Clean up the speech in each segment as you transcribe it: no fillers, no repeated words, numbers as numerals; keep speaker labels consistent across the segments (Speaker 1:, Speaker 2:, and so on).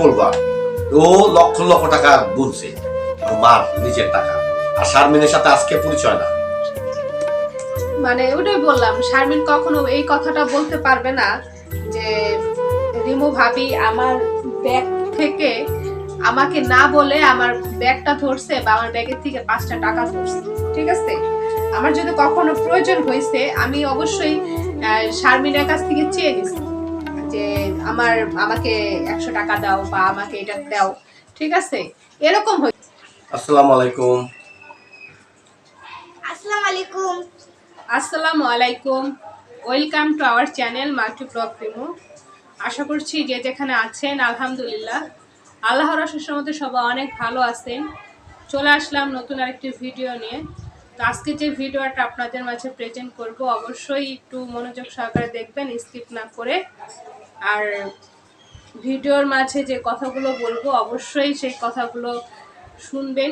Speaker 1: বলবা ও লক্ষ লক্ষ টাকা গুনছে মার নিজের টাকা, আর শারমিনের সাথে আজকে পরিচয় না।
Speaker 2: মানে ওটাই বললাম, শারমিন কখনো এই কথাটা বলতে পারবে না যে রিমু ভাবি আমার ব্যাগ থেকে আমাকে না বলে আমার ব্যাগটা ধরছে বা আমার ব্যাগের থেকে 5টা টাকা ধরছে। ঠিক আছে, আমার যদি কখনো প্রয়োজন হয়েছে আমি অবশ্যই শারমিনের কাছ থেকে চেয়ে নিছি যে আমাকে 100 টাকা দাও বা আমাকে এটা দাও। ঠিক আছে, এরকম হয়।
Speaker 1: আসসালামু আলাইকুম।
Speaker 3: আসসালামু আলাইকুম।
Speaker 2: আসসালামু আলাইকুম, welcome to our channel multi blog Rimu. আশা করছি যে যেখানে আছেন আলহামদুলিল্লাহ আল্লাহর অশেষ রহমতে সবাই অনেক ভালো আছেন। চলে আসলাম নতুন আরেকটি ভিডিও নিয়ে। তো আজকে যে ভিডিওটা আপনাদের মাঝে প্রেজেন্ট করব অবশ্যই একটু মনোযোগ সহকারে দেখবেন, স্কিপ না করে। আর ভিডিওর মাঝে যে কথাগুলো বলবো অবশ্যই সেই কথাগুলো শুনবেন।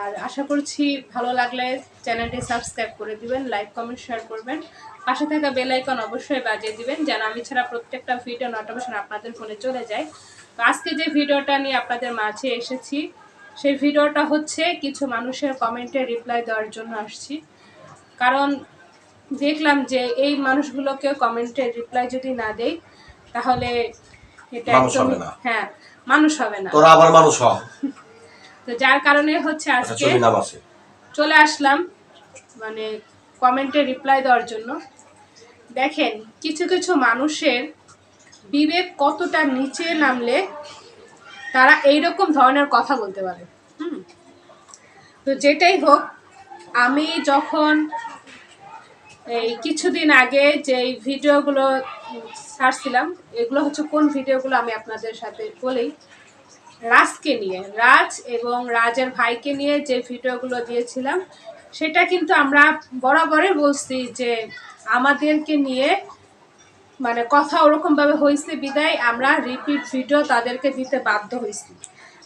Speaker 2: আর আশা করছি ভালো লাগলে চ্যানেলটি সাবস্ক্রাইব করে দিবেন, লাইক কমেন্ট শেয়ার করবেন, পাশে থাকা বেল আইকন অবশ্যই বাজিয়ে দিবেন যেন আমি ছাড়া প্রত্যেকটা ভিডিও নোটিফিকেশন আপনাদের ফোনে চলে যায়। তো আজকে যে ভিডিওটা নিয়ে আপনাদের মাঝে এসেছি সেই ভিডিওটা হচ্ছে কিছু মানুষের কমেন্টে রিপ্লাই দেওয়ার জন্য আসছি। কারণ দেখলাম যে এই মানুষগুলোকে কমেন্টে রিপ্লাই যদি না দেই তাহলে এটা একদম মানুষ হবে না।
Speaker 1: তোরা আবার মানুষ হ।
Speaker 2: তো যার কারণে হচ্ছে আজকে চলে আসলাম মানে কমেন্টে রিপ্লাই দেওয়ার জন্য। দেখেন কিছু কিছু মানুষের বিবেক কতটা নিচে নামলে তারা এইরকম ধরনের কথা বলতে পারে। তো যেটাই হোক, আমি যখন এই কিছুদিন আগে যে ভিডিওগুলো ছাড়ছিলাম, এগুলো হচ্ছে কোন ভিডিওগুলো আমি আপনাদের সাথে বলি। রাজকে নিয়ে, রাজ এবং রাজের ভাইকে নিয়ে যে ভিডিওগুলো দিয়েছিলাম সেটা কিন্তু আমরা বরাবরই বলছি যে আমাদেরকে নিয়ে মানে কথা ওরকমভাবে হয়েছে বিদায় আমরা রিপিট ভিডিও তাদেরকে দিতে বাধ্য হয়েছি।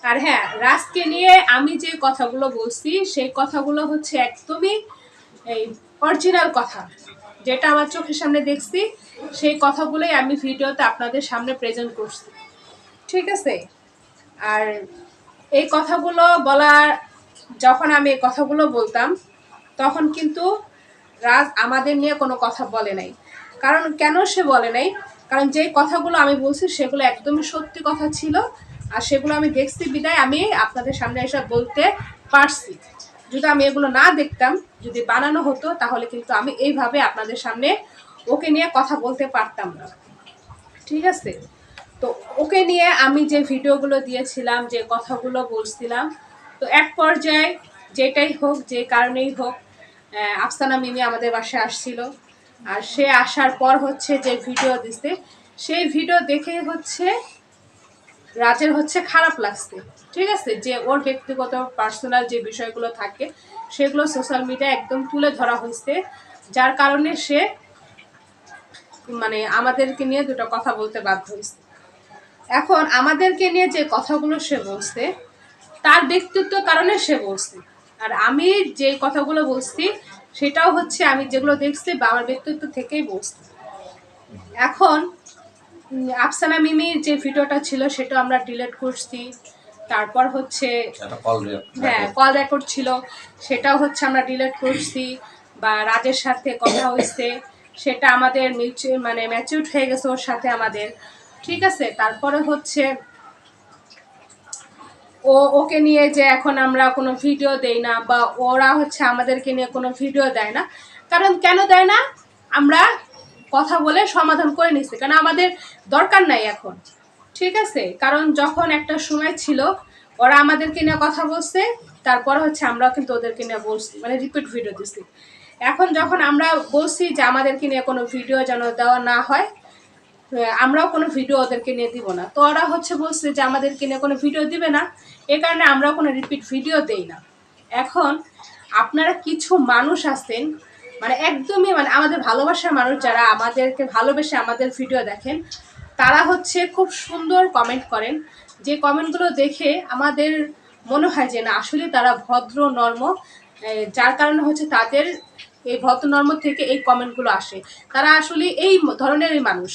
Speaker 2: আর হ্যাঁ, রাজকে নিয়ে আমি যে কথাগুলো বলছি সেই কথাগুলো হচ্ছে একদমই এই অরিজিনাল কথা, যেটা আমার চোখের সামনে দেখছি সেই কথাগুলোই আমি ভিডিওতে আপনাদের সামনে প্রেজেন্ট করছি। ঠিক আছে, আর এই কথাগুলো বলার যখন আমি এই কথাগুলো বলতাম তখন কিন্তু রাজ আমাদের নিয়ে কোনো কথা বলে নাই। কারণ কেন সে বলে নাই, কারণ যে কথাগুলো আমি বলছি সেগুলো একদমই সত্যি কথা ছিল, আর সেগুলো আমি দেখছি বিদায় আমি আপনাদের সামনে এসে বলতে পারছি। যদি আমি এগুলো না দেখতাম, যদি বানানো হতো, তাহলে কিন্তু আমি এইভাবে আপনাদের সামনে ওকে নিয়ে কথা বলতে পারতাম না। ঠিক আছে, তো ওকে নিয়ে আমি যে ভিডিওগুলো দিয়েছিলাম, যে কথাগুলো বলছিলাম, তো এক পর্যায়ে যেটাই হোক, যে কারণেই হোক, আফসানা মিমি আমাদের বাসায় আসছিল। আর সে আসার পর হচ্ছে যে ভিডিও দিচ্ছে সেই ভিডিও দেখে হচ্ছে রাজের হচ্ছে খারাপ লাগছে। ঠিক আছে, যে ওর ব্যক্তিগত পার্সোনাল যে বিষয়গুলো থাকে সেগুলো সোশ্যাল মিডিয়ায় একদম তুলে ধরা হয়েছে, যার কারণে সে মানে আমাদেরকে নিয়ে দুটো কথা বলতে বাধ্য হয়েছে। এখন আমাদেরকে নিয়ে যে কথাগুলো সে বলছে তার ব্যক্তিত্ব কারণে সে বলছে, আর আমি যে কথাগুলো বলছি সেটাও হচ্ছে আমি যেগুলো দেখছি বা আমার ব্যক্তিত্ব থেকেই বলছি। এখন আফসানা মিমির যে ভিডিওটা ছিল সেটা আমরা ডিলিট করছি। তারপর হচ্ছে কল রেকর্ড ছিল, সেটাও হচ্ছে আমরা ডিলিট করছি। বা রাজের সাথে কথা হয়েছে সেটা আমাদের মানে ম্যাচিউর হয়ে গেছে ওর সাথে আমাদের। ঠিক আছে, তারপরে হচ্ছে ওকে নিয়ে যে এখন আমরা কোনো ভিডিও দেই না বা ওরা হচ্ছে আমাদেরকে নিয়ে কোনো ভিডিও দেয় না। কারণ কেন দেয় না, আমরা কথা বলে সমাধান করে নিচ্ছি, কারণ আমাদের দরকার নাই এখন। ঠিক আছে, কারণ যখন একটা সময় ছিল ওরা আমাদেরকে নিয়ে কথা বলছে, তারপর হচ্ছে আমরা কিন্তু ওদেরকে নিয়ে বলছি, মানে রিপিট ভিডিও দিচ্ছি। এখন যখন আমরা বলছি যে আমাদেরকে নিয়ে কোনো ভিডিও যেন দেওয়া না হয়, আমরাও কোনো ভিডিও ওদেরকে নিয়ে দিব না, তো ওরা হচ্ছে বলছে যে আমাদেরকে নিয়ে কোনো ভিডিও দিবে না, এ কারণে আমরাও কোনো রিপিট ভিডিও দেই না। এখন আপনারা কিছু মানুষ আছেন মানে একদমই মানে আমাদের ভালোবাসার মানুষ, যারা আমাদেরকে ভালোবেসে আমাদের ভিডিও দেখেন, তারা হচ্ছে খুব সুন্দর কমেন্ট করেন, যে কমেন্টগুলো দেখে আমাদের মনে হয় যে না আসলে তারা ভদ্র নর্ম, যার কারণে হচ্ছে তাদের এই ভদ্র নর্ম থেকে এই কমেন্টগুলো আসে, তারা আসলে এই ধরনেরই মানুষ।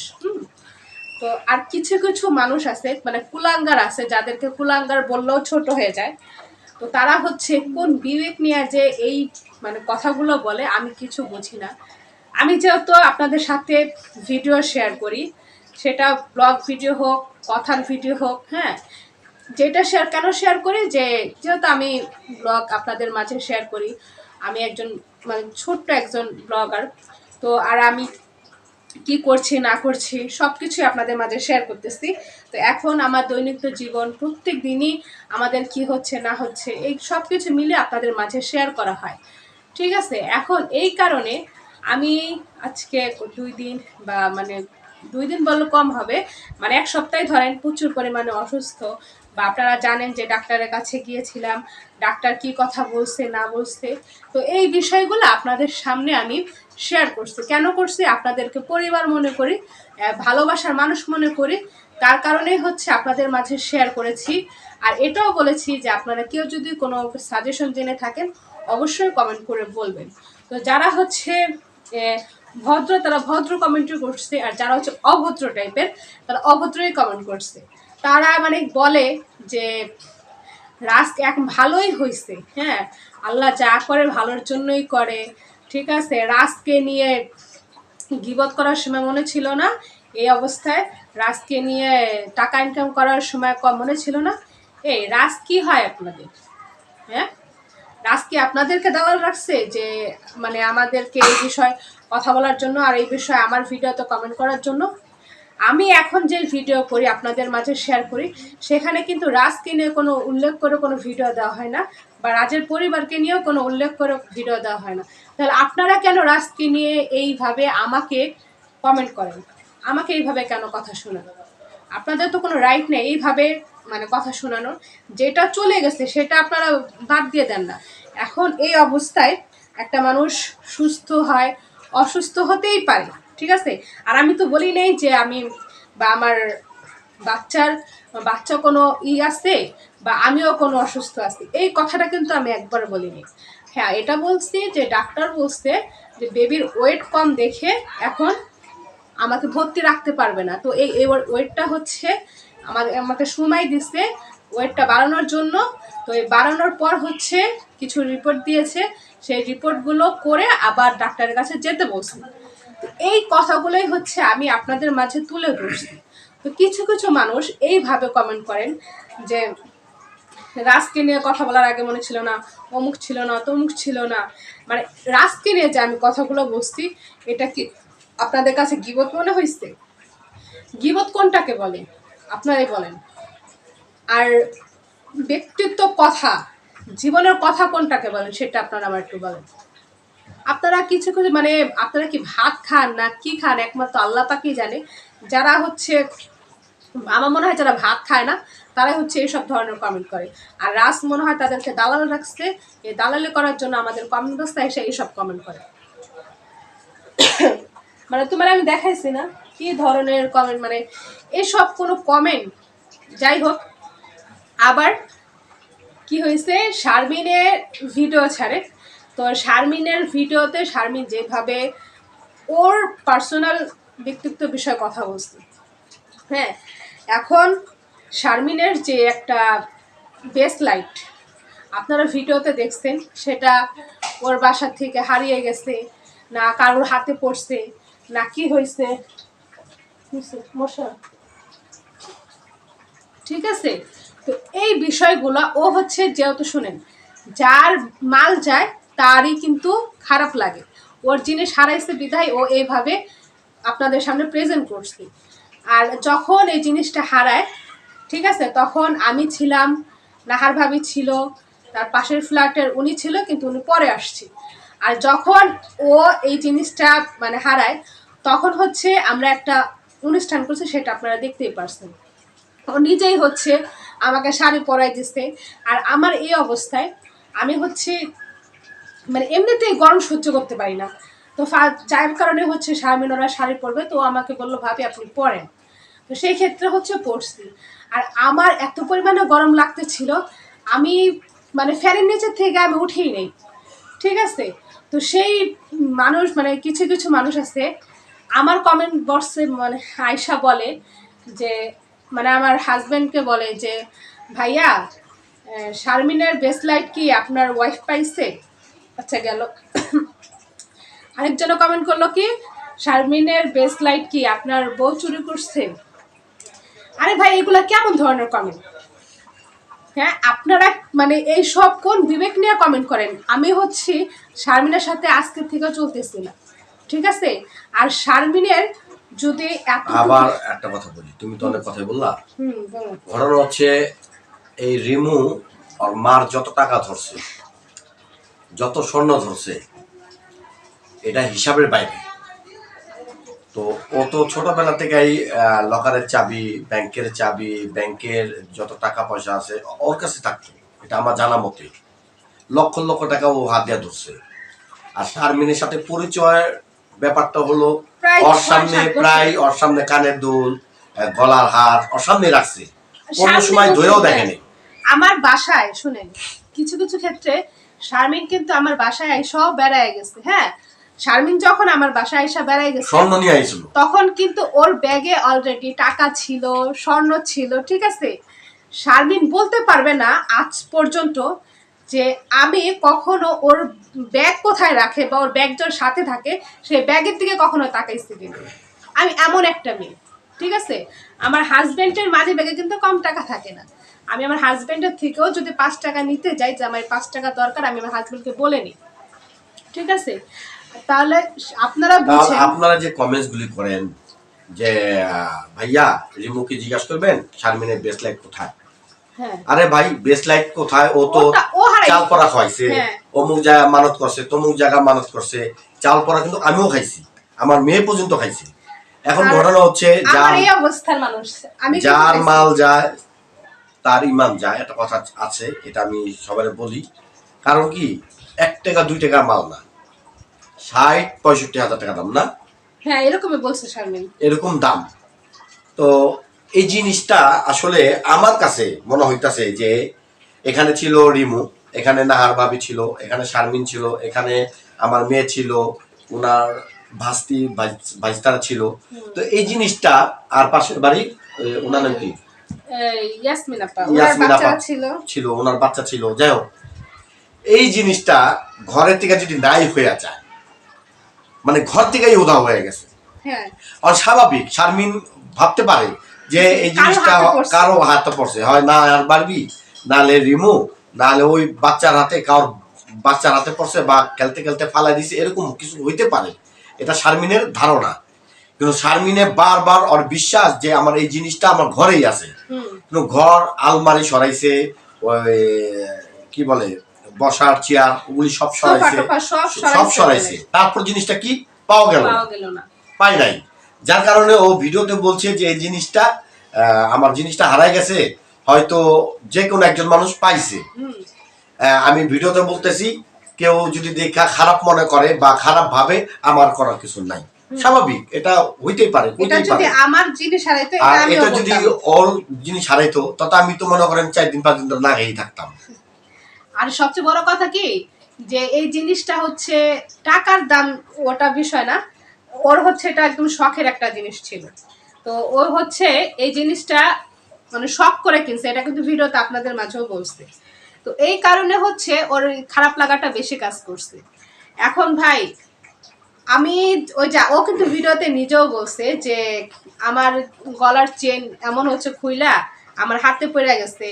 Speaker 2: তো আর কিছু কিছু মানুষ আছে মানে কুলাঙ্গার আছে, যাদেরকে কুলাঙ্গার বললেও ছোট হয়ে যায়। তো তারা হচ্ছে কোন বিবেক নিয়ে যে এই মানে কথাগুলো বলে আমি কিছু বুঝি না। আমি যেহেতু আপনাদের সাথে ভিডিও শেয়ার করি, সেটা ব্লগ ভিডিও হোক, কথার ভিডিও হোক, হ্যাঁ, যেটা কেন শেয়ার করি, যেহেতু আমি ব্লগ আপনাদের মাঝে শেয়ার করি, আমি একজন মানে ছোট্ট একজন ব্লগার। তো আর আমি কি করছি না করছি সব কিছুই আপনাদের মাঝে শেয়ার করতেছি। তো এখন আমার দৈনন্দিন জীবন প্রত্যেক দিনই আমাদের কি হচ্ছে না হচ্ছে এই সব কিছু মিলে আপনাদের মাঝে শেয়ার করা হয়, ঠিক আছে। এখন এই কারণে আমি আজকে 2 দিন বা মানে 2 দিন বললে কম হবে, মানে 1 সপ্তাহে ধরেন প্রচুর পরিমাণে অসুস্থ। বা আপনারা জানেন যে ডাক্তারের কাছে গিয়েছিলাম, ডাক্তার কি কথা বলছে না বলছে, তো এই বিষয়গুলো আপনাদের সামনে আমি শেয়ার করছি। কেন করছি? আপনাদেরকে পরিবার মনে করি, ভালোবাসার মানুষ মনে করি, তার কারণেই হচ্ছে আপনাদের মাঝে শেয়ার করেছি। আর এটাও বলেছি যে আপনারা কেউ যদি কোনো সাজেশন জেনে থাকেন অবশ্যই কমেন্ট করে বলবেন। তো যারা হচ্ছে ভদ্র তারা ভদ্র কমেন্টই করছে, আর যারা হচ্ছে অভদ্র টাইপের তারা অভদ্রই কমেন্ট করছে। তারা মানে বলে যে রাজ এক ভালোই হয়েছে, হ্যাঁ, আল্লাহ যা করে ভালোর জন্যই করে, ঠিক আছে। রাজকে নিয়ে গীবত করার সময় মনে ছিল না, এই অবস্থায় রাজকে নিয়ে টাকা ইনকাম করার সময় কম মনে ছিল না। এই রাজ কি হয় আপনাদের? হ্যাঁ, রাজ কি আপনাদেরকে দালাল রাখছে যে মানে আমাদেরকে এই বিষয়ে কথা বলার জন্য আর এই বিষয়ে আমার ভিডিওতে কমেন্ট করার জন্য? আমি এখন যে ভিডিও করি আপনাদের মাঝে শেয়ার করি, সেখানে কিন্তু রাজকে নিয়ে কোনো উল্লেখ করে কোনো ভিডিও দেওয়া হয় না, বা রাজের পরিবারকে নিয়েও কোনো উল্লেখ করে ভিডিও দেওয়া হয় না। তাহলে আপনারা কেন রাজকে নিয়ে এইভাবে আমাকে কমেন্ট করেন, আমাকে এইভাবে কেন কথা শোনান? আপনাদের তো কোনো রাইট নেই এইভাবে মানে কথা শোনানোর। যেটা চলে গেছে সেটা আপনারা বাদ দিয়ে দেন না। এখন এই অবস্থায় একটা মানুষ সুস্থ হয়, অসুস্থ হতেই পারে, ঠিক আছে। আর আমি তো বলি নেই যে আমি বা আমার বাচ্চা কোনো আছে বা আমিও কোনো অসুস্থ আছি, এই কথাটা কিন্তু আমি একবার বলিনি। হ্যাঁ, এটা বলছি যে ডাক্তার বলছে যে বেবির ওয়েট কম দেখে এখন আমাকে ভর্তি রাখতে পারবে না। তো এই ওয়েটটা হচ্ছে আমাকে সময় দিচ্ছে ওয়েটটা বাড়ানোর জন্য। তো এই বাড়ানোর পর হচ্ছে কিছু রিপোর্ট দিয়েছে, সেই রিপোর্টগুলো করে আবার ডাক্তারের কাছে যেতে বলছে। তো এই কথাগুলোই হচ্ছে আমি আপনাদের মাঝে তুলে ধরছি। তো কিছু কিছু মানুষ এইভাবে কমেন্ট করেন যে রাজকে নিয়ে কথা বলার আগে মনে ছিল না, অমুক ছিল না, তমুক ছিল না। মানে রাজকে নিয়ে যে আমি কথাগুলো বলছি, এটা কি আপনাদের কাছে গীবত মনে হয়েছে? গীবত কোনটাকে বলে আপনারাই বলেন। আর ব্যক্তিত্ব কথা, জীবনের কথা কোনটাকে বলেন সেটা আপনারা আমার একটু বলেন। আপনারা কিছু কিছু মানে আপনারা কি ভাত খান না কি খান একমাত্র আল্লাহ পাকই জানে। যারা হচ্ছে আমার মনে হয় যারা ভাত খায় না তারাই হচ্ছে এইসব ধরনের কমেন্ট করে। আর রাজ মনে হয় তাদেরকে দালাল রাখছে, এই দালালি করার জন্য আমাদের কমেন্ট বক্সে এসে এইসব কমেন্ট করে। মানে তোমার আমি দেখাইছি না কি ধরনের কমেন্ট, মানে এসব কোনো কমেন্ট। যাই হোক, আবার কি হয়েছে, শারমিনের ভিডিও ছাড়ে। তো শারমিনের ভিডিওতে শারমিন যেভাবে ওর পার্সোনাল ব্যক্তিত্ব বিষয়ে কথা বলছে, হ্যাঁ, এখন শারমিনের যে একটা বেস লাইট আপনারা ভিডিওতে দেখছেন, সেটা ওর বাসা থেকে হারিয়ে গেছে না কারোর হাতে পড়ছে না কি হয়েছে, মশা, ঠিক আছে। তো এই বিষয়গুলো ও হচ্ছে যেহেতু শুনেন যার মাল যায় তারই কিন্তু খারাপ লাগে, ওর জিনিস হারাইছে বিধায় ও এইভাবে আপনাদের সামনে প্রেজেন্ট করছি। আর যখন এই জিনিসটা হারায়, ঠিক আছে, তখন আমি ছিলাম, নাহার ভাবি ছিল, তার পাশের ফ্ল্যাটের উনি ছিল, কিন্তু উনি পরে আসছি। আর যখন ও এই জিনিসটা মানে হারায়, তখন হচ্ছে আমরা একটা অনুষ্ঠান করছি, সেটা আপনারা দেখতেই পারছেন। ও নিজেই হচ্ছে আমাকে শাড়ি পরাই দিচ্ছে। আর আমার এই অবস্থায় আমি হচ্ছে মানে এমনিতেই গরম সহ্য করতে পারি না। তো যার কারণে হচ্ছে শারমিন ওরা শাড়ি পরবে, তো আমাকে বললো ভাবি আপনি পরেন। তো সেই ক্ষেত্রে হচ্ছে পরছি। আর আমার এত পরিমাণে গরম লাগতেছিল, আমি মানে ফ্যানের নিচের থেকে আমি উঠেই নেই, ঠিক আছে। তো সেই মানুষ মানে কিছু কিছু মানুষ আছে আমার কমেন্ট বক্সে মানে আয়সা বলে যে মানে আমার হাজবেন্ডকে বলে যে ভাইয়া শারমিনের বেসলাইট কি আপনার ওয়াইফ পাইছে? আচ্ছা গেল। আরেকজন কমেন্ট করলো কি শারমিনের বেসলাইট কি আপনার বউ চুরি করছে? আরে ভাই এগুলা কেমন ধরনের কমেন্ট? হ্যাঁ, আপনারা মানে এই সব কোন বিবেক নিয়ে কমেন্ট করেন? আমি হচ্ছি শারমিনের সাথে আজকে থেকে চলতেছি না, ঠিক আছে? আর শারমিনের যদি
Speaker 1: আবার একটা কথা বলি, তুমি তো অনেক কথাই বললা। ঘটনা হচ্ছে এই রিমু আর মার যত টাকা ধরছে, যত স্বর্ণ ধরছে, এটা হিসাবের বাইরে। তো ও তো ছোটবেলা থেকেই লকারের চাবি, ব্যাংকের চাবি, ব্যাংকের যত টাকা পয়সা আছে ওর কাছে থাকতো, এটা আমার জানা মতে। লক্ষ লক্ষ টাকা ও হাত দিয়ে ধরছে। আর শারমিনের সাথে পরিচয়ের ব্যাপারটা হলো ওর সামনে কানের দুল, গলার হার ওর সামনে রাখছে, কোনো সময় ধরেও দেখেনি।
Speaker 2: আমার বাসায় শুনেন, কিছু কিছু ক্ষেত্রে শারমিন কিন্তু আমার বাসায় সব বেড়ায় গেছে। হ্যাঁ, শারমিন যখন আমার বাসায় এসে বেড়ায় গেছে
Speaker 1: স্বর্ণ নিয়ে আইছিল,
Speaker 2: তখন কিন্তু ওর ব্যাগে অলরেডি টাকা ছিল, স্বর্ণ ছিল, ঠিক আছে? শারমিন বলতে পারবে না আজ পর্যন্ত যে আমি কখনো ওর ব্যাগ কোথায় রাখে বা ওর ব্যাগ যার সাথে থাকে সেই ব্যাগের দিকে কখনো তাকাইছি কিনা। আমি এমন একটা মেয়ে, ঠিক আছে? আমার হাজবেন্ডের মাঝে ব্যাগে কিন্তু কম টাকা থাকে না। আমি আমার হাজবেন্ডের থেকেও যদি 5 টাকা নিতে যাই যে আমার 5 টাকা দরকার, আমি আমার হাজবেন্ডকে বলে নিই, ঠিক আছে? তাহলে
Speaker 1: আপনারা যে কমেন্টস গুলি করেন যে ভাইয়া রিমুকে জিজ্ঞাসা করবেন শারমিনের বেসলাইট কোথায়। আরে ভাই বেসলাইট কোথায়? ও তো চাল পরা খাইছে, অমুক জায়গা মানত করছে, তমুক জায়গা মানত করছে। চাল পরা কিন্তু আমিও খাইছি, আমার মেয়ে পর্যন্ত খাইছি। এখন ঘটনা হচ্ছে যার মাল যায় তার ইমান যায়, একটা কথা আছে, এটা আমি সবাই বলি। কারণ কি 1 টাকা 2 টাকার মাল না, 60-65 হাজার টাকা দাম না?
Speaker 2: হ্যাঁ, এরকমই বলছে শারমিন,
Speaker 1: এরকম দাম। তো এই জিনিসটা আসলে আমার কাছে মনে হইতাছে যে এখানে ছিল রিমু, এখানে নাহার ভাবি ছিল, এখানে শারমিন ছিল, এখানে আমার মেয়ে ছিল, ওনার ভাস্তি ভাইস্তারা ছিল। তো এই জিনিসটা আর পাশের বাড়ি ওনার নাম কি
Speaker 2: ইয়াসমিন আপা
Speaker 1: ছিল, ওনার বাচ্চা ছিল। যাই হোক, এই জিনিসটা ঘরের থেকে যদি নাই হয়ে যায়, মানে ঘর থেকেই উধাও হয়ে গেছে, আর স্বাভাবিক শারমিন ভাবতে পারে যে এই জিনিসটা কারো হাতে পড়ছে, হয় না আর বারবি, নাহলে রিমু, নাহলে ওই বাচ্চার হাতে, কারোর বাচ্চার হাতে পড়ছে বা খেলতে খেলতে ফালাই দিছে, এরকম কিছু হইতে পারে। এটা শারমিনের ধারণা। কিন্তু শারমিনের বারবার ওর বিশ্বাস যে আমার এই জিনিসটা আমার ঘরেই আছে। কিন্তু ঘর আলমারি সরাইছে, ওই কি বলে বসার চেয়ার, ওগুলি সব সরাইছে, তারপর জিনিসটা কি পাওয়া গেল না, পাই নাই। যার কারণে ও ভিডিওতে বলছে যে এই জিনিসটা আমার জিনিসটা হারাই গেছে, হয়তো যে কোনো একজন মানুষ পাইছে। আমি ভিডিওতে বলতেছি, কেউ যদি দেখা খারাপ মনে করে বা খারাপ ভাবে, আমার করার কিছু নাই, স্বাভাবিক, এটা হইতেই পারে।
Speaker 2: আমার জিনিস হারাইতো,
Speaker 1: আর এটা যদি ওর জিনিস হারাইতো তাতে আমি তো মনে করেন 4 দিন 5 দিন না খেয়েই থাকতাম।
Speaker 2: আর সবচেয়ে বড় কথা কি যে এই জিনিসটা হচ্ছে টাকার দাম, ওটা বিষয় না, ওর হচ্ছে এটা একদম শখের একটা জিনিস ছিল। তো ও হচ্ছে এই জিনিসটা মানে শখ করে কিনছে, এটা কিন্তু ভিডিওতে আপনাদের মাঝেও বলছে। তো এই কারণে হচ্ছে ওর খারাপ লাগাটা বেশি কাজ করছে। এখন ভাই আমি ও কিন্তু ভিডিওতে নিজেও বলছে যে আমার গলার চেন এমন হচ্ছে খুইলা আমার হাতে পড়ে গেছে,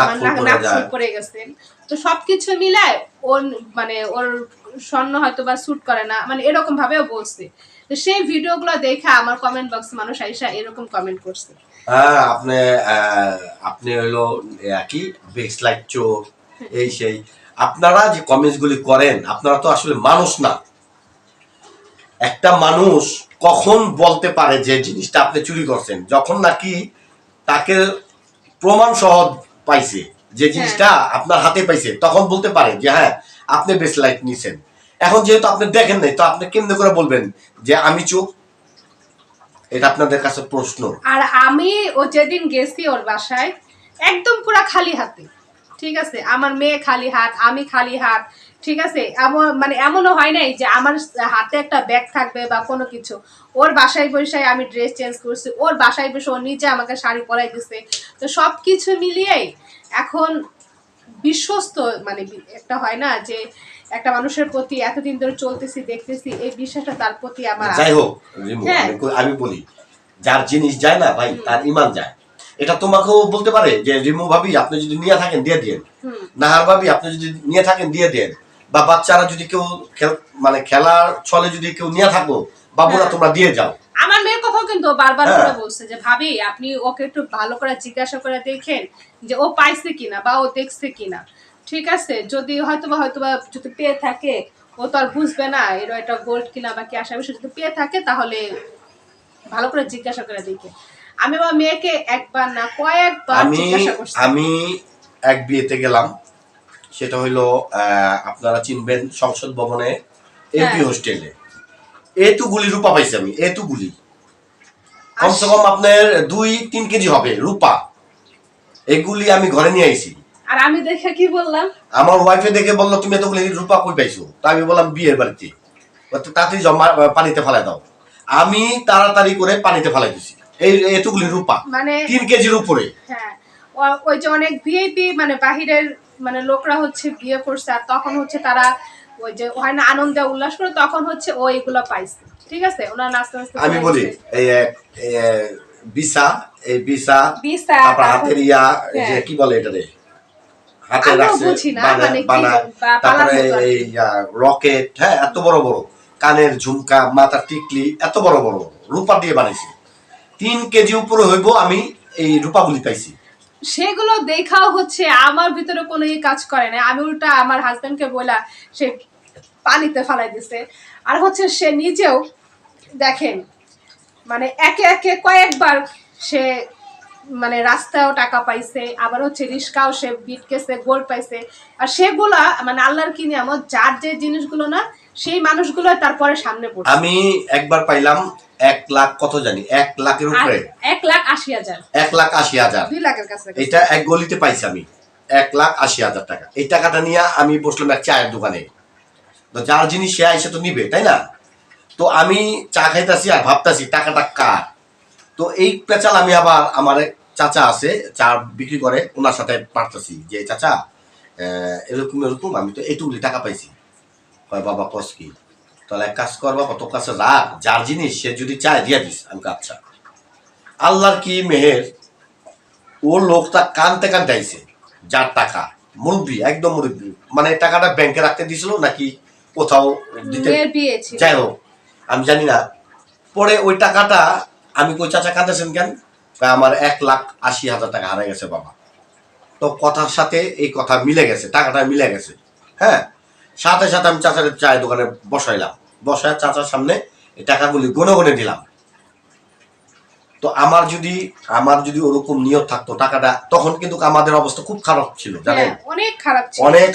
Speaker 2: আমার নাক পড়ে গেছে। তো সবকিছু মিলায় ওর মানে ওর স্বর্ণ হয়তো বা স্যুট করে না, মানে এরকম ভাবেও বলছে। তো সেই ভিডিওগুলো দেখে আমার কমেন্ট বক্সে মানুষ আইসা এরকম কমেন্ট করছে।
Speaker 1: হ্যাঁ, আপনি হইলো কি বেসলাইট চোর, এই সেই। আপনারা যে কমেন্টস গুলি করেন, আপনারা তো আসলে মানুষ না। একটা মানুষ কখন বলতে পারে যে জিনিসটা আপনি চুরি করছেন? যখন নাকি তাকে প্রমাণ সহ পাইছে, যে জিনিসটা আপনার হাতে পাইছে, তখন বলতে পারে যে হ্যাঁ আপনি বেসলাইট নিছেন। এখন যেহেতু আপনি দেখেন নাই, তো আপনি কেমনে করে বলবেন যে আমি চোর? এটা আপনাদের কাছে প্রশ্ন।
Speaker 2: আর আমি যেদিন গেছি ওর বাসায় একদম পুরা খালি হাতে, ঠিক আছে? আমার মেয়ে খালি হাত, আমি খালি হাত, ঠিক আছে, মানে এমনও হয় নাই যে আমার হাতে একটা ব্যাগ থাকবে বা কোনো কিছু। ওর বাসায় বসে আমি ড্রেস চেঞ্জ করছি, ওর বাসায় বসে ও নিজে আমাকে শাড়ি পরাই দিছে। তো সব কিছু মিলিয়েই এখন বিশ্বস্ত, মানে একটা হয় না যে একটা মানুষের প্রতি এতদিন ধরে চলতেছি দেখতেছি, এই বিশ্বাসটা তার প্রতি আমার
Speaker 1: যাই হোক রিমু, আমি বলি যার জিনিস যায় না ভাই তার ইমান যায়। এটা তোমাকেও বলতে পারে যে রিমু ভাবি আপনি যদি নিয়ে থাকেন দিয়ে দিন, নাহার ভাবি আপনি যদি নিয়ে থাকেন দিয়ে দেন, বা বাচ্চারা যদি কেউ মানে খেলার ছলে যদি কেউ নিয়ে থাকো বাবুরা তোমরা দিয়ে যাও।
Speaker 2: আমার মেয়ের কথাও কিন্তু বারবার করে বলছে যে ভাবি আপনি ওকে একটু ভালো করে জিজ্ঞাসা করে দেখেন যে ও পাইছে কিনা বা ও দেখছে কিনা। ঠিক আছে, যদি হয়তোবা যদি পেয়ে থাকে, ও তো আর বুঝবে না এর এটা গোল্ড কিনা বা কি আসা বিষয়, যদি পেয়ে থাকে তাহলে ভালো করে জিজ্ঞাসা করে দেখে। আমি আমার মেয়েকে একবার না কয়েকবার জিজ্ঞাসা করছি।
Speaker 1: আমি এক বিয়েতে গেলাম, সেটা হইলো আপনারা চিনবেন সংসদ ভবনে এপি হোস্টেলে। এতুগুলি রূপা পাইছি আমি, এতুগুলি কমসে কম আপনার 2-3 কেজি হবে রূপা। এগুলি আমি ঘরে নিয়ে আইছি।
Speaker 2: আর আমি দেখে কি বললাম,
Speaker 1: আমার ওয়াইফে দেখে বললো তুমি এতগুলি রূপা কই পাইছো? তা আমি বললাম বিয়ের বাড়িতে। তাড়াতাড়ি জমা পানিতে ফেলাই দাও। আমি তাড়াতাড়ি করে পানিতে ফেলাই দিছি এই এতগুলি রূপা, মানে 3 কেজির উপরে।
Speaker 2: হ্যাঁ, ওই যে অনেক ভিআইপি মানে বাহিরের মানে লোকরা হচ্ছে বিয়ে করছে, আর তখন হচ্ছে তারা ওই যে হয় না আনন্দে উল্লাস করে, তখন হচ্ছে ও এগুলো পাইছে। ঠিক আছে, ওনার নাচতে নাচতে
Speaker 1: আমি বলি এই বিসা, এই বিসা তারপর হাতের ইয়া যে কি বলে এটা রে, হাতে রাখছে বানা, তারপরে এই রকেট, হ্যাঁ এত বড় বড় কানের ঝুমকা, মাথার টিকলি এত বড় বড় রূপা দিয়ে বানাইছি। 3 কেজি উপরে হইব আমি এই রূপাগুলি পাইছি।
Speaker 2: সেগুলো দেখাও হচ্ছে আমার ভিতরে কোনো কাজ করে না। আমি উল্টা আমার হাজবেন্ডকে বলা সে পানিতে ফালাই দিছে। আর হচ্ছে সে নিজেও দেখেন মানে একে একে কয়েকবার সে মানে রাস্তায়ও টাকা পাইছে, আবার হচ্ছে রিস্কাও সে বিট কেসে গোল্ড পাইছে। আর সেগুলা মানে আল্লাহর কি নিয়ামত, যার যে জিনিসগুলো না সেই মানুষগুলো তারপরে সামনে পড়ছে।
Speaker 1: আমি একবার পাইলাম 1 লাখ কত জানি, 1 লাখের উপরে,
Speaker 2: 1,80,000,
Speaker 1: 1,80,000,
Speaker 2: 2 লাখের কাছে।
Speaker 1: এটা এক গলিতে পাইছি আমি 1,80,000 টাকা। এই টাকাটা নিয়ে আমি বসলাম এক চায়ের দোকানে। তো যার জিনিস সে আইসে তো নিবে, তাই না? তো আমি চা খাইতেছি আর ভাবতেছি টাকাটা কার। তো এই পেঁচাল আমি আবার আমার চাচা আছে চা বিক্রি করে, ওনার সাথে পারতেছি যে চাচা এরকম এরকম আমি তো এইটুকুলি টাকা পাইছি। বাবা কস কি? তাহলে এক কাজ কর বাবা, তোর কাছে রাখ, যার জিনিস সে যদি চায় দিয়া দিস। আমি আচ্ছা। আল্লাহর কি মেহের, ও লোকটা কানতে কানতে আইছে, যার টাকা মুরব্বী, একদম মুরব্বী, মানে টাকাটা ব্যাংকে রাখতে দিছিল নাকি কোথাও দিতে, যাই হোক আমি জানি না। পরে ওই টাকাটা আমি কই চাচা কাঁদেছেন কেন? আমার 1,80,000 টাকা হারিয়ে গেছে বাবা। তো কথার সাথে এই কথা মিলে গেছে, টাকাটা মিলে গেছে। হ্যাঁ, সাথে সাথে আমি চাচার চায়ের দোকানে বসাইলাম, বসায় চাচার সামনে এই টাকাগুলি গনে গনে দিলাম। তো আমার যদি ওরকম নিয়ত থাকতো টাকাটা, তখন কিন্তু আমাদের অবস্থা খুব খারাপ ছিল, জানেন,
Speaker 2: অনেক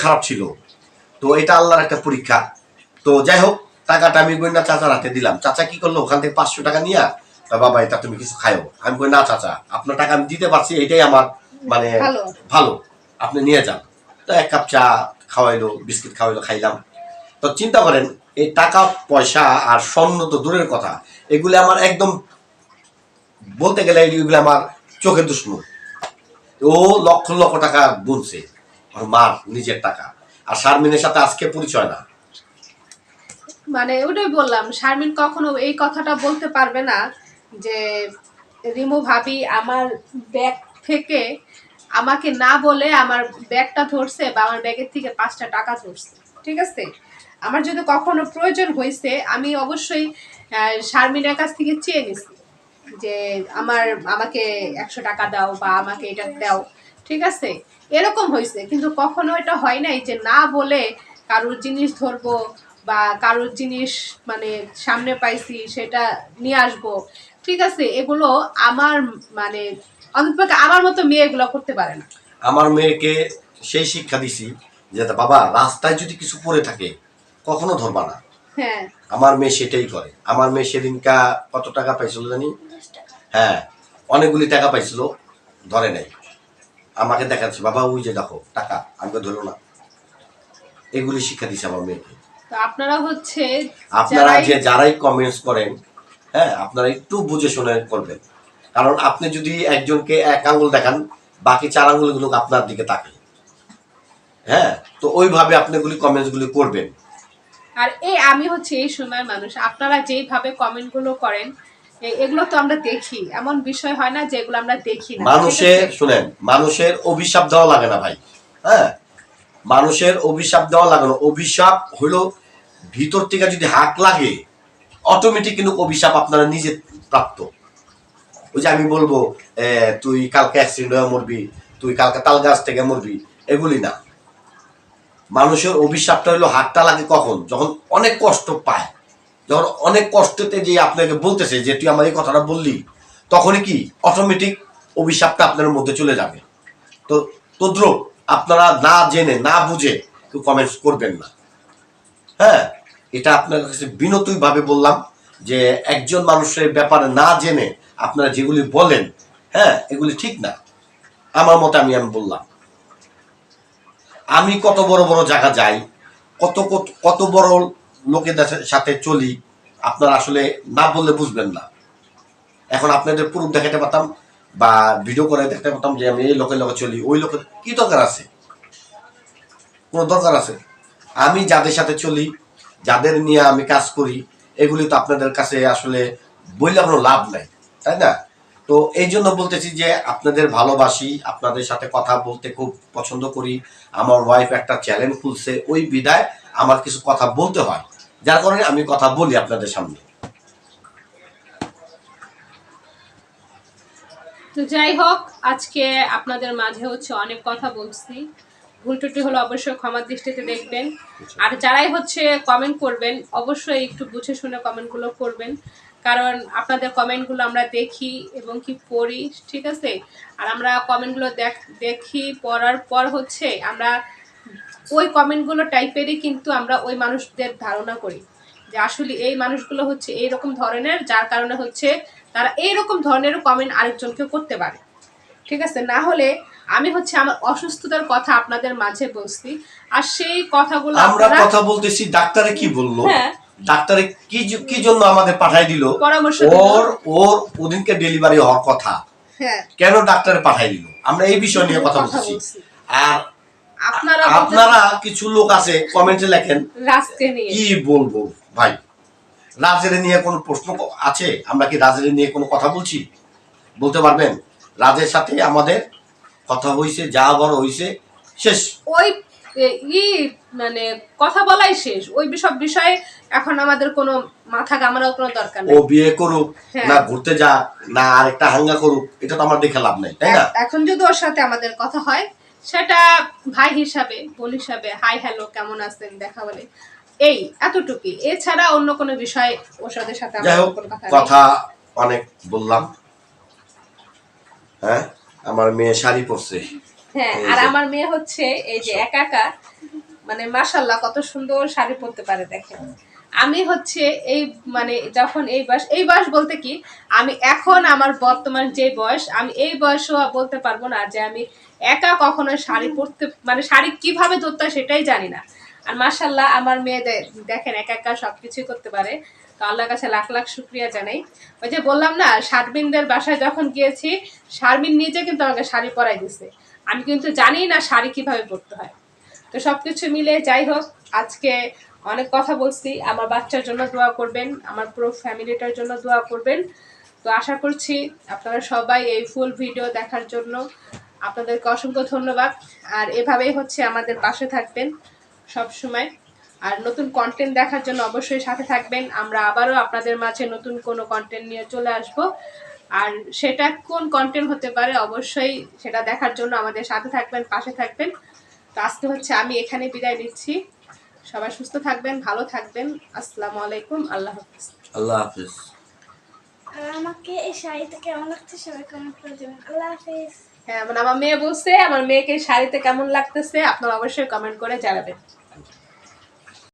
Speaker 2: খারাপ ছিল।
Speaker 1: তো এটা আল্লাহর একটা পরীক্ষা। তো যাই হোক, টাকাটা আমি কই না চাচার হাতে দিলাম। চাচা কি করলো, ওখান থেকে 500 টাকা নিয়ে বাবা এটা তুমি কিছু খাইও। আমি কই না চাচা, আপনার টাকা আমি দিতে পারছি, এটাই আমার মানে ভালো, আপনি নিয়ে যান। তো 1 কাপ চা খাওয়াইলো, বিস্কিট খাওয়াইলো, খাইলাম। তো চিন্তা করেন, এই টাকা পয়সা আর স্বর্ণ তো দূরের কথা, এগুলো আমার একদম বলতে গেলে এগুলো আমার চোখের দুশ্মন। ও লক্ষ লক্ষ টাকা গুনছে, ওর মার নিজের টাকা। আর শারমিনের সাথে আজকে পরিচয় না,
Speaker 2: মানে ওটাই বললাম, শারমিন কখনো এই কথাটা বলতে পারবে না যে রিমু ভাবি আমার ব্যাগ থেকে আমাকে না বলে আমার ব্যাগটা ধরছে বা আমার ব্যাগের থেকে 5টা টাকা ধরছে। ঠিক আছে, আমার যদি কখনো প্রয়োজন হয়েছে আমি অবশ্যই শারমিনের কাছ থেকে চেয়ে নিছি যে আমাকে 100 টাকা দাও বা আমাকে এটা দাও। ঠিক আছে, এরকম হয়েছে, কিন্তু কখনো এটা হয় নাই যে না বলে কারোর জিনিস ধরবো বা কারোর জিনিস মানে সামনে পাইছি সেটা নিয়ে আসবো। ঠিক আছে, এগুলো আমার মানে অন্তত আমার মতো মেয়ে এগুলো করতে পারে না।
Speaker 1: আমার মেয়েকে সেই শিক্ষা দিছি যে বাবা রাস্তায় যদি কিছু পড়ে থাকে কখনো ধরবা না।
Speaker 2: হ্যাঁ,
Speaker 1: আমার মেয়ে সেটাই করে। আমার মেয়ে সেদিনকা কত টাকা পাইছিল জানি, হ্যাঁ অনেকগুলি টাকা পাইছিল, ধরে নাই, আমাকে দেখাচ্ছে বাবা ওই যে দেখো টাকা, আমাকে ধরো না। এগুলি শিক্ষা দিচ্ছে আমার মেয়েকে।
Speaker 2: তো আপনারা হচ্ছে
Speaker 1: আপনারা যারাই কমেন্টস করেন, হ্যাঁ, আপনারা একটু বুঝে শুনে করবেন, কারণ আপনি যদি একজনকে এক আঙ্গুল দেখান, বাকি 4 আঙ্গুলগুলো আপনার দিকে তাকে, হ্যাঁ, তো ওইভাবে আপনি এগুলি কমেন্টস গুলি করবেন।
Speaker 2: আর আমি হচ্ছে এই সময় মানুষ, আপনারা যেইভাবে কমেন্ট গুলো করেন এগুলো তো আমরা দেখি, এমন বিষয় হয় না যে এগুলো আমরা দেখি না।
Speaker 1: শুনেন, মানুষের অভিশাপ দেওয়া লাগে না ভাই, হ্যাঁ, মানুষের অভিশাপ দেওয়া লাগে না। অভিশাপ হইলো ভিতর থেকে যদি হাত লাগে, অটোমেটিক কিন্তু অভিশাপ আপনারা নিজে প্রাপ্ত। ওই যে আমি বলবো তুই কালকে অ্যাক্সিডেন্ট হয়ে মরবি, তুই কালকে তাল গাছ থেকে মরবি, এগুলি না। মানুষের অভিশাপটা হলো হাতটা লাগে কখন, যখন অনেক কষ্ট পায়, যখন অনেক কষ্টতে যে আপনাকে বলতেছে যে তুই আমার এই কথাটা বললি, তখনই কি অটোমেটিক অভিশাপটা আপনার মধ্যে চলে যাবে। তো তদ্রুপ আপনারা না জেনে না বুঝে কেউ কমেন্টস করবেন না, হ্যাঁ, এটা আপনার কাছে বিনতই ভাবে বললাম যে একজন মানুষের ব্যাপারে না জেনে আপনারা যেগুলি বলেন, হ্যাঁ, এগুলি ঠিক না। আমার মতে আমি বললাম, আমি কত বড় বড় জায়গা যাই, কত কত বড় লোকেদের সাথে চলি, আপনারা আসলে না বললে বুঝবেন না। এখন আপনাদের প্রুফ দেখাতে পারতাম বা ভিডিও করে দেখতে পারতাম যে আমি এই লোকের লোকে চলি, ওই লোকের কি দরকার আছে? কোনো দরকার আছে? আমি যাদের সাথে চলি, যাদের নিয়ে আমি কাজ করি, এগুলি তো আপনাদের কাছে আসলে বললে কোনো লাভ নাই, তাই না? তো এই জন্য বলতেছি যে আপনাদের ভালোবাসি, আপনাদের সাথে কথা বলতে খুব পছন্দ করি। আমার ওয়াইফ একটা চ্যানেল খুলছে, ওই বিদায় আমার কিছু কথা বলতে হয়, যার কারণে আমি কথা বলি আপনাদের সামনে।
Speaker 2: তো যাই হোক, আজকে আপনাদের মাঝে হচ্ছে অনেক কথা বলছি, ভুল ত্রুটি হলো অবশ্যই ক্ষমার দৃষ্টিতে দেখবেন। আর যারাই হচ্ছে কমেন্ট করবেন অবশ্যই একটু বুঝে শুনে কমেন্টগুলো করবেন, কারণ আপনাদের কমেন্টগুলো আমরা দেখি এবং কি পড়ি, ঠিক আছে? আর আমরা কমেন্টগুলো দেখি, পড়ার পর হচ্ছে আমরা ওই কমেন্টগুলো টাইপেরই কিন্তু আমরা ওই মানুষদের ধারণা করি যে আসলে এই মানুষগুলো হচ্ছে এইরকম ধরনের, যার কারণে হচ্ছে তারা এইরকম ধরনের কমেন্ট আরেকজনকে করতে পারে, ঠিক আছে? না হলে আমি হচ্ছে আমার অসুস্থতার কথা আপনাদের মাঝে বলছি, আর সেই কথাগুলো
Speaker 1: আমরা কথা বলতেছি, ডাক্তারে কি বললো,
Speaker 2: হ্যাঁ,
Speaker 1: ডাক্তারে কি জন্য আমাদের পাঠাই দিল,
Speaker 2: পরামর্শ
Speaker 1: ওর ওদিনকে ডেলিভারি হওয়ার কথা,
Speaker 2: হ্যাঁ,
Speaker 1: কেন ডাক্তারে পাঠাই দিল, আমরা এই বিষয় নিয়ে কথা বলছি। আর আপনারা কিছু লোক আছে কমেন্টে লেখেন
Speaker 2: রাজকে নিয়ে,
Speaker 1: কি বলবো ভাই, রাজের নিয়ে কোনো প্রশ্ন আছে? আমরা কি রাজের নিয়ে কোনো কথা বলছি? বলতে পারবেন? রাজের সাথে আমাদের কথা হইছে, যা বড় হইছে শেষ,
Speaker 2: ওই মানে কথা বলাই শেষ, ওই সব বিষয়ে এখন আমাদের কোনো মাথা ঘামানোর কোনো দরকার নেই।
Speaker 1: ও বিয়ে করুক না ঘুরতে যা না আরেকটা হাঙ্গা করুক, এটা তো আমার দেখে লাভ নাই, তাই না?
Speaker 2: এখন যদি ওর সাথে আমাদের কথা হয়, সেটা ভাই হিসাবে, বোন হিসাবে, হাই হ্যালো কেমন আছেন দেখা বলে, এই এতটুকুই, এছাড়া অন্য কোনো বিষয় ওর সাথে
Speaker 1: আমাদের কোনো কথা অনেক বললাম। হ্যাঁ, আমার মেয়ে শাড়ি পরছে,
Speaker 2: হ্যাঁ, আর আমার মেয়ে হচ্ছে এই যে একা একা, মানে মাশাআল্লাহ কত সুন্দর শাড়ি পরতে পারে দেখেন। আমি হচ্ছে এই মানে যখন এই বয়স বলতে কি, আমি এখন আমার বর্তমান যে বয়স, আমি এই বয়সও বলতে পারবো না যে আমি একা কখনো শাড়ি পরতে, মানে শাড়ি কিভাবে ধরতে হয় সেটাই জানি না। আর মাশাআল্লাহ আমার মেয়ে দেখেন একা একা সবকিছুই করতে পারে, তো আল্লাহর কাছে লাখ লাখ শুকরিয়া জানাই। ওই যে বললাম না, শারমিনদের বাসায় যখন গিয়েছি, শারমিন নিজে কিন্তু আমাকে শাড়ি পরাই দিছে, আমি কিন্তু জানি না শাড়ি কিভাবে পরতে হয়। তো সবকিছু মিলে যাই হোক, আজকে অনেক কথা বলছি, আমার বাচ্চার জন্য দোয়া করবেন, আমার পুরো ফ্যামিলিটার জন্য দোয়া করবেন। তো আশা করছি আপনারা সবাই এই ফুল ভিডিও দেখার জন্য আপনাদেরকে অসংখ্য ধন্যবাদ। আর এভাবেই হচ্ছে আমাদের পাশে থাকবেন সব সময়, আর নতুন কন্টেন্ট দেখার জন্য অবশ্যই সাথে থাকবেন। আমরা আবারও আপনাদের মাঝে নতুন কোনো কন্টেন্ট নিয়ে চলে আসব, আর সেটা কোন কন্টেন্ট হতে পারে অবশ্যই সেটা দেখার জন্য আমাদের সাথে থাকবেন, পাশে থাকবেন। তো আজকে হচ্ছে আমি এখানে বিদায় নিচ্ছি, সবাই সুস্থ থাকবেন, ভালো থাকবেন, আসসালামু আলাইকুম, আল্লাহ হাফিজ।
Speaker 1: আল্লাহ হাফিজ।
Speaker 3: আর আমাকে এই শাড়িতে কেমন লাগছে সবাই কমেন্ট করে দেবেন। আল্লাহ হাফিজ।
Speaker 2: হ্যাঁ, মানে আমার মেয়ে বলছে আমার মেয়েকে শাড়িতে কেমন লাগতেছে, আপনারা অবশ্যই কমেন্ট করে জানাবেন।